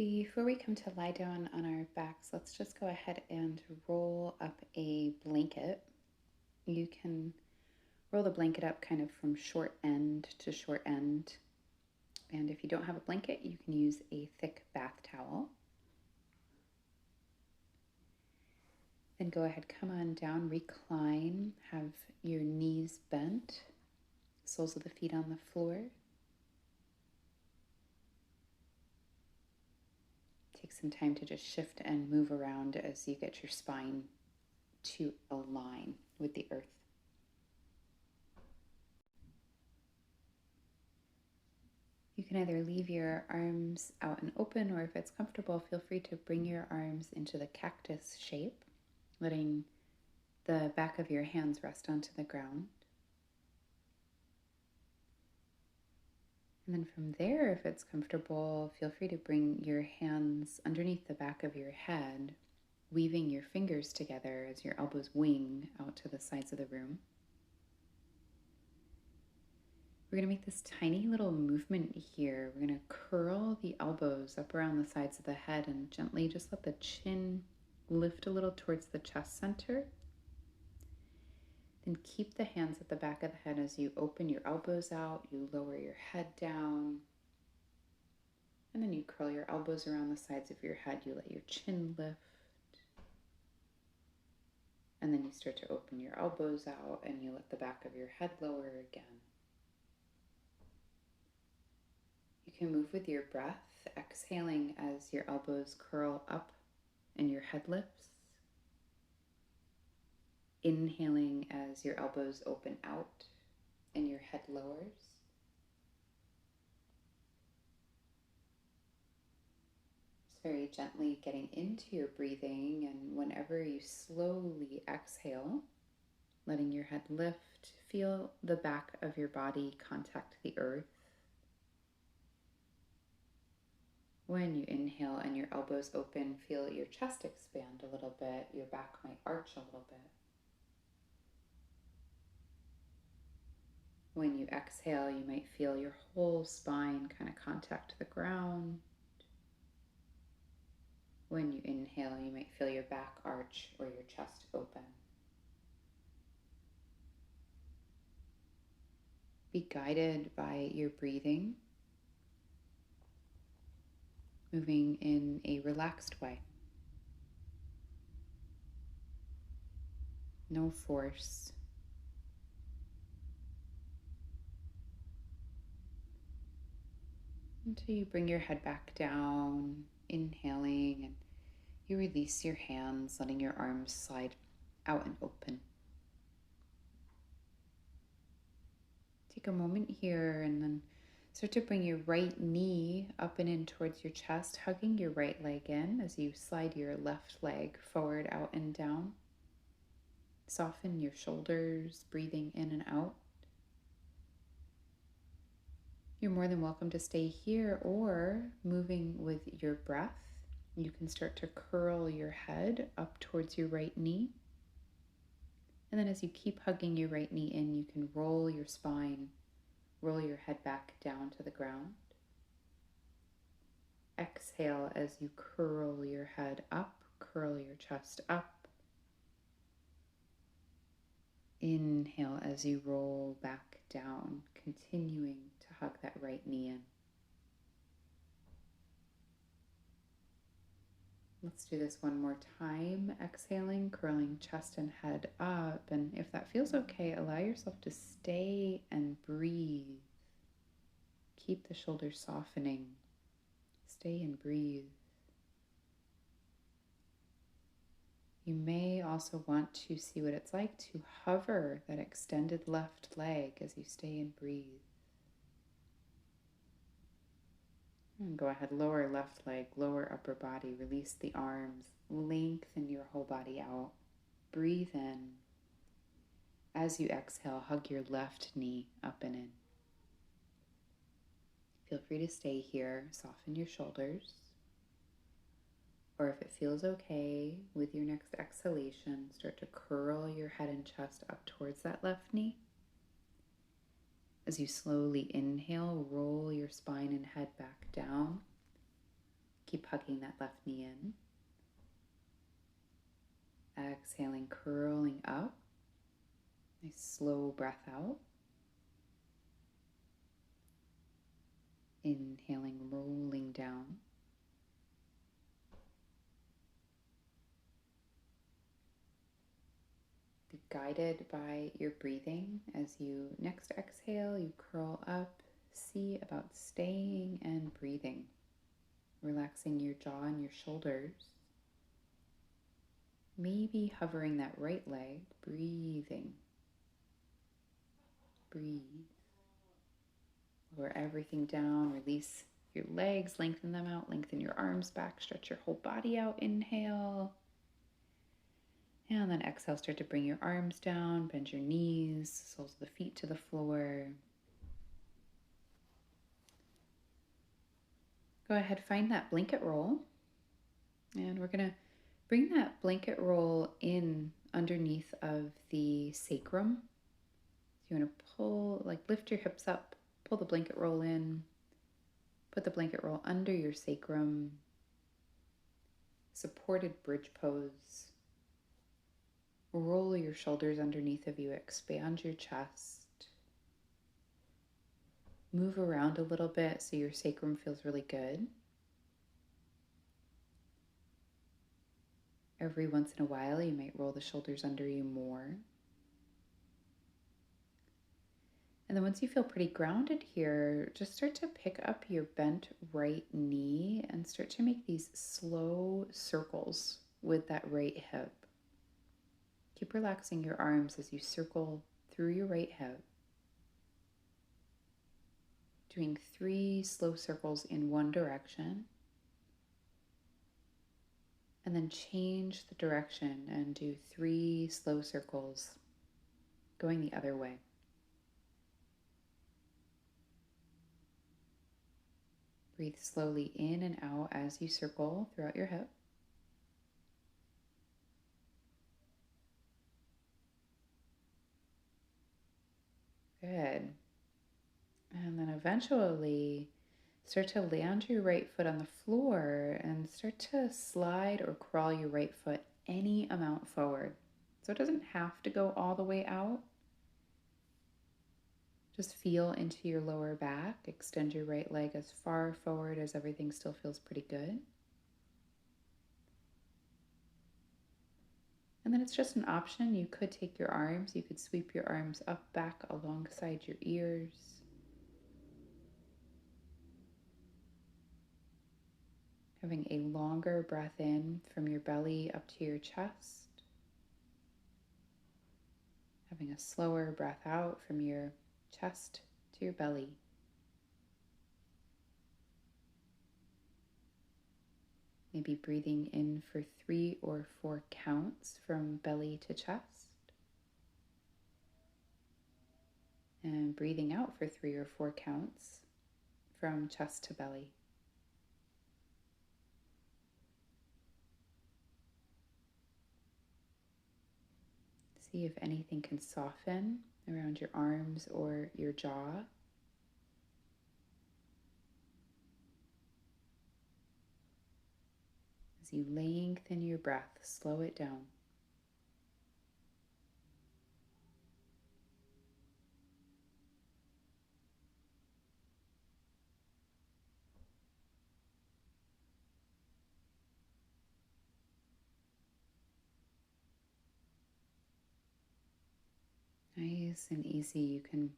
Before we come to lie down on our backs, let's just go ahead and roll up a blanket. You can roll the blanket up kind of from short end to short end. And if you don't have a blanket, you can use a thick bath towel. Then go ahead, come on down, recline, have your knees bent, soles of the feet on the floor. Take some time to just shift and move around as you get your spine to align with the earth. You can either leave your arms out and open, or if it's comfortable, feel free to bring your arms into the cactus shape, letting the back of your hands rest onto the ground. And then from there, if it's comfortable, feel free to bring your hands underneath the back of your head, weaving your fingers together as your elbows wing out to the sides of the room. We're going to make this tiny little movement here. We're going to curl the elbows up around the sides of the head and gently just let the chin lift a little towards the chest center. Then keep the hands at the back of the head as you open your elbows out, you lower your head down, and then you curl your elbows around the sides of your head. You let your chin lift, and then you start to open your elbows out and you let the back of your head lower again. You can move with your breath, exhaling as your elbows curl up and your head lifts. Inhaling as your elbows open out and your head lowers. Just very gently getting into your breathing, and whenever you slowly exhale, letting your head lift, feel the back of your body contact the earth. When you inhale and your elbows open, feel your chest expand a little bit, your back might arch a little bit. When you exhale, you might feel your whole spine kind of contact the ground. When you inhale, you might feel your back arch or your chest open. Be guided by your breathing, moving in a relaxed way. No force. Until you bring your head back down, inhaling, and you release your hands, letting your arms slide out and open. Take a moment here and then start to bring your right knee up and in towards your chest, hugging your right leg in as you slide your left leg forward, out, and down. Soften your shoulders, breathing in and out. You're more than welcome to stay here, or moving with your breath, you can start to curl your head up towards your right knee. And then as you keep hugging your right knee in, you can roll your spine, roll your head back down to the ground. Exhale as you curl your head up, curl your chest up. Inhale as you roll back down, continuing to hug that right knee in. Let's do this one more time. Exhaling, curling chest and head up. And if that feels okay, allow yourself to stay and breathe. Keep the shoulders softening. Stay and breathe. You may also want to see what it's like to hover that extended left leg as you stay and breathe. And go ahead, lower left leg, lower upper body, release the arms, lengthen your whole body out. Breathe in. As you exhale, hug your left knee up and in. Feel free to stay here, soften your shoulders. Or if it feels okay, with your next exhalation, start to curl your head and chest up towards that left knee. As you slowly inhale, roll your spine and head back down. Keep hugging that left knee in. Exhaling, curling up. Nice slow breath out. Inhaling, rolling down. Be guided by your breathing. As you next exhale, you curl up. See about staying and breathing. Relaxing your jaw and your shoulders. Maybe hovering that right leg. Breathing. Breathe. Lower everything down. Release your legs. Lengthen them out. Lengthen your arms back. Stretch your whole body out. Inhale. And then exhale, start to bring your arms down, bend your knees, soles of the feet to the floor. Go ahead, find that blanket roll. And we're going to bring that blanket roll in underneath of the sacrum. So you want to pull, lift your hips up, pull the blanket roll in, put the blanket roll under your sacrum, supported bridge pose. Roll your shoulders underneath of you, expand your chest. Move around a little bit so your sacrum feels really good. Every once in a while, you might roll the shoulders under you more. And then once you feel pretty grounded here, just start to pick up your bent right knee and start to make these slow circles with that right hip. Keep relaxing your arms as you circle through your right hip. Doing 3 slow circles in one direction. And then change the direction and do 3 slow circles going the other way. Breathe slowly in and out as you circle throughout your hip. Good. And then eventually start to land your right foot on the floor and start to slide or crawl your right foot any amount forward. So it doesn't have to go all the way out. Just feel into your lower back. Extend your right leg as far forward as everything still feels pretty good. And then it's just an option. You could take your arms, you could sweep your arms up, back alongside your ears. Having a longer breath in from your belly up to your chest. Having a slower breath out from your chest to your belly. Maybe breathing in for 3 or 4 counts from belly to chest. And breathing out for 3 or 4 counts from chest to belly. See if anything can soften around your arms or your jaw. As you lengthen your breath, slow it down. Nice and easy. You can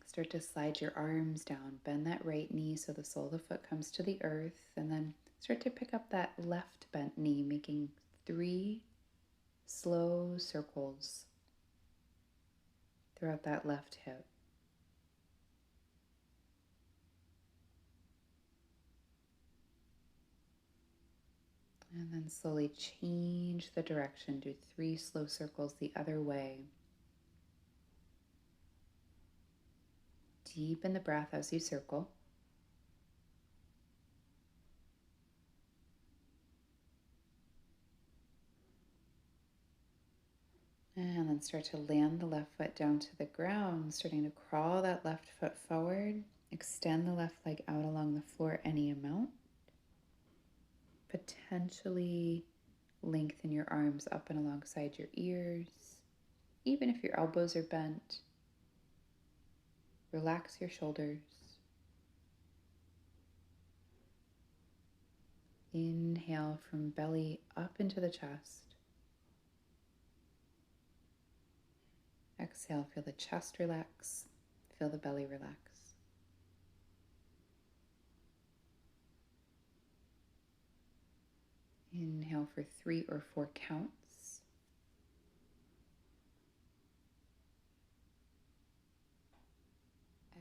start to slide your arms down, bend that right knee so the sole of the foot comes to the earth, and then start to pick up that left bent knee, making 3 slow circles throughout that left hip. And then slowly change the direction, do 3 slow circles the other way. Deepen the breath as you circle. And then start to land the left foot down to the ground, starting to crawl that left foot forward. Extend the left leg out along the floor any amount. Potentially lengthen your arms up and alongside your ears. Even if your elbows are bent, relax your shoulders. Inhale from belly up into the chest. Exhale, feel the chest relax, feel the belly relax. Inhale for 3 or 4 counts.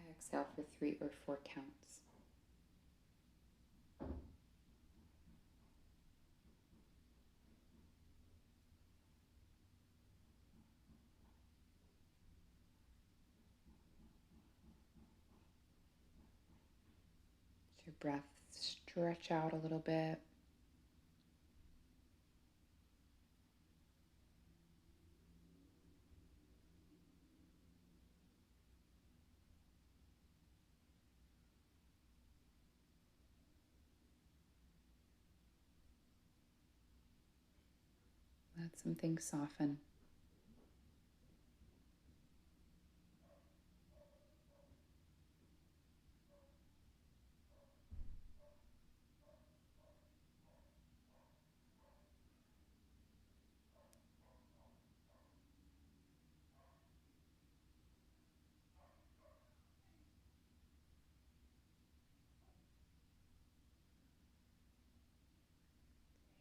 Exhale for 3 or 4 counts. Let your breath stretch out a little bit. Let some things soften.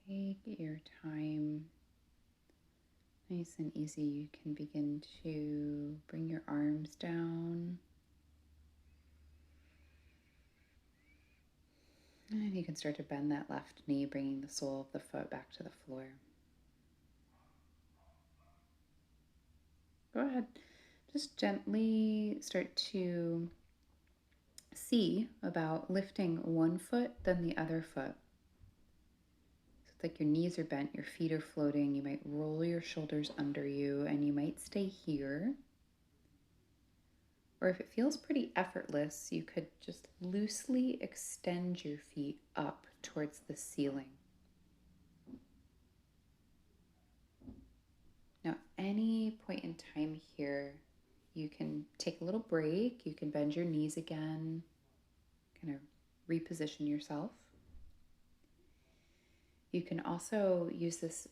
Take your time. Nice and easy. You can begin to bring your arms down. And you can start to bend that left knee, bringing the sole of the foot back to the floor. Go ahead. Just gently start to see about lifting one foot, then the other foot. So it's like your knees are bent, your feet are floating. You might roll your shoulders under you and you might stay here. Or if it feels pretty effortless, you could just loosely extend your feet up towards the ceiling. Now, any point in time here, you can take a little break. You can bend your knees again, kind of reposition yourself. You can also use this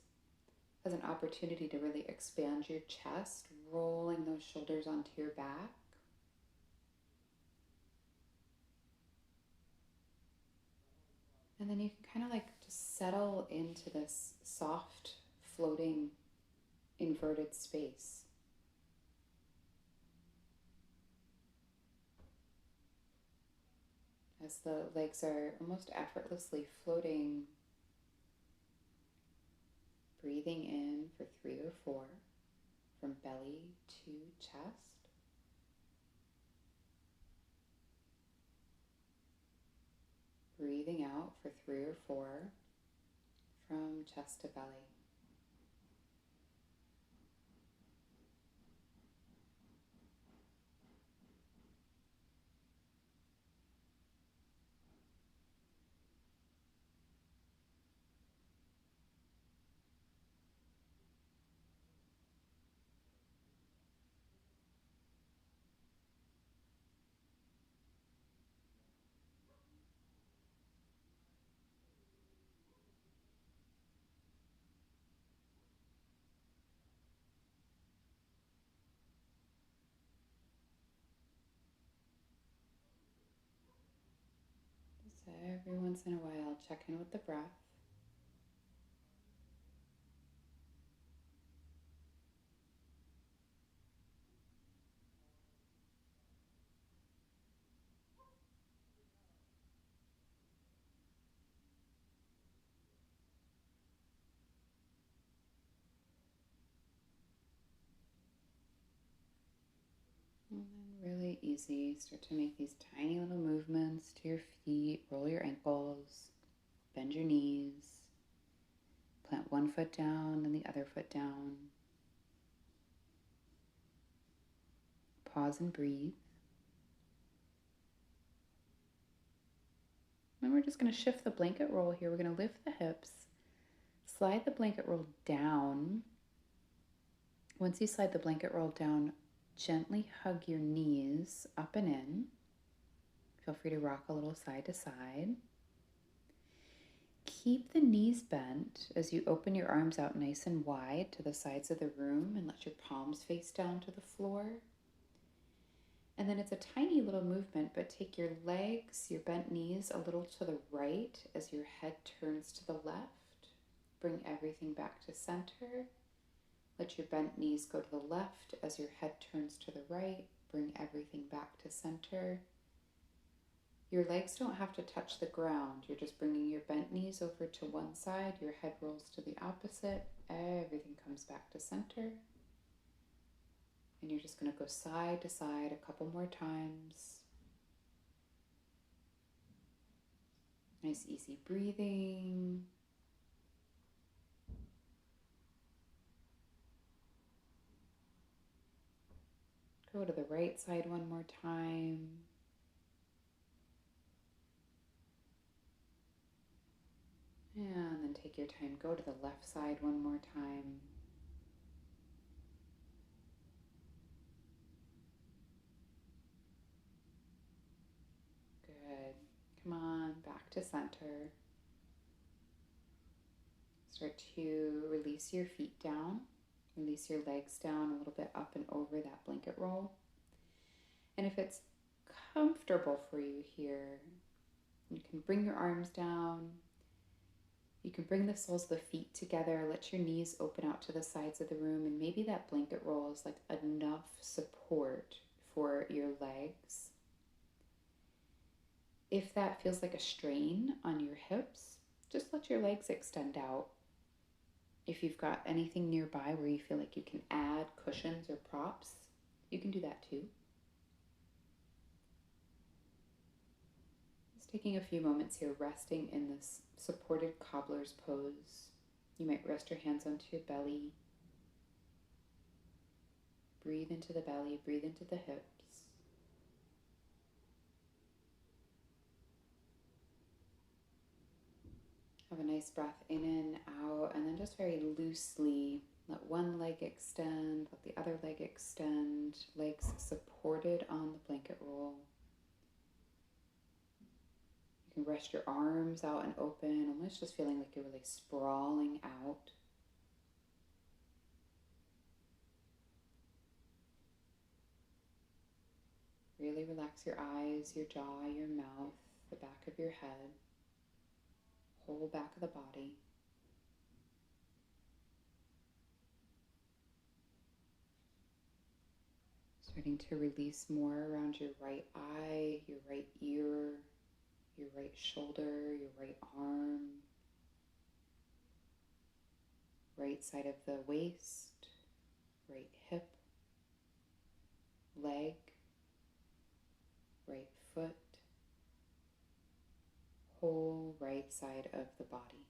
as an opportunity to really expand your chest, rolling those shoulders onto your back. And then you can kind of like just settle into this soft, floating, inverted space. As the legs are almost effortlessly floating, breathing in for 3 or 4 from belly to chest. Breathing out for 3 or 4 from chest to belly. So every once in a while, check in with the breath. And then really easy, start to make these tiny little movements to your feet, roll your ankles, bend your knees, plant one foot down, then the other foot down. Pause and breathe. And we're just going to shift the blanket roll here. We're going to lift the hips, slide the blanket roll down. Once you slide the blanket roll down, gently hug your knees up and in. Feel free to rock a little side to side. Keep the knees bent as you open your arms out nice and wide to the sides of the room and let your palms face down to the floor. And then it's a tiny little movement, but take your legs, your bent knees a little to the right as your head turns to the left. Bring everything back to center. Let your bent knees go to the left as your head turns to the right. Bring everything back to center. Your legs don't have to touch the ground. You're just bringing your bent knees over to one side. Your head rolls to the opposite. Everything comes back to center. And you're just going to go side to side a couple more times. Nice, easy breathing. Go to the right side one more time. And then take your time. Go to the left side one more time. Good. Come on, back to center. Start to release your feet down. Release your legs down a little bit up and over that blanket roll. And if it's comfortable for you here, you can bring your arms down. You can bring the soles of the feet together. Let your knees open out to the sides of the room. And maybe that blanket roll is like enough support for your legs. If that feels like a strain on your hips, just let your legs extend out. If you've got anything nearby where you feel like you can add cushions or props, you can do that too. Just taking a few moments here, resting in this supported cobbler's pose. You might rest your hands onto your belly. Breathe into the belly, breathe into the hips. Have a nice breath in and out, and then just very loosely let one leg extend, let the other leg extend, legs supported on the blanket roll. You can rest your arms out and open, almost just feeling like you're really sprawling out. Really relax your eyes, your jaw, your mouth, the back of your head, whole back of the body. Starting to release more around your right eye, your right ear, your right shoulder, your right arm, right side of the waist, right hip, leg, right foot, whole right side of the body.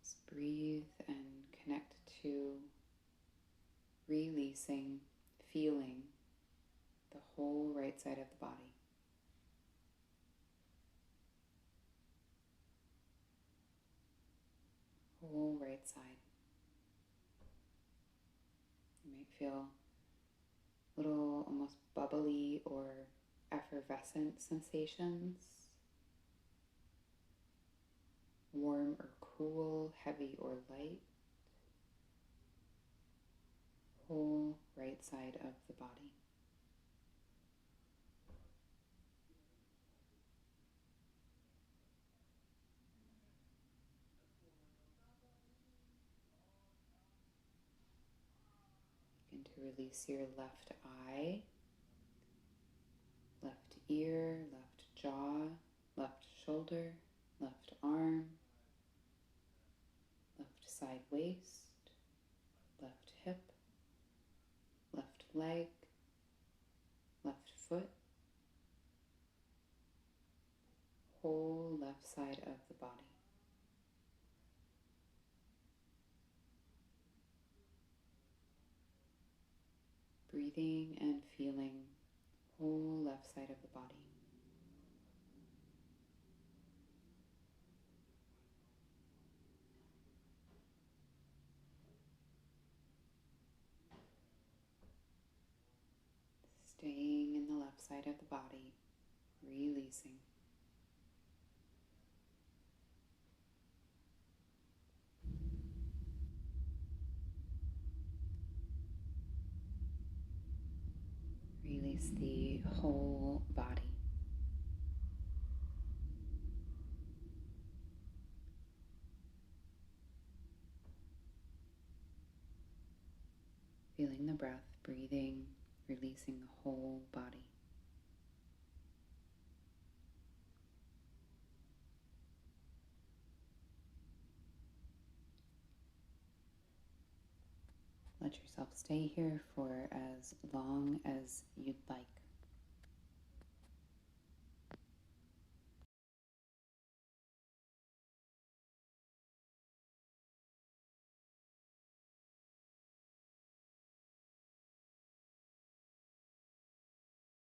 Just breathe and connect to releasing, feeling the whole right side of the body. Whole right side. You might feel little almost bubbly or effervescent sensations. Warm or cool, heavy or light. Whole right side of the body. Begin to release your left eye, left ear, left jaw, left shoulder, left arm, left side waist, left hip, left leg, left foot, whole left side of the body. Breathing and feeling whole left side of the body. Staying in the left side of the body, releasing. Release the whole body. Feeling the breath, breathing, releasing the whole body. Let yourself stay here for as long as you'd like.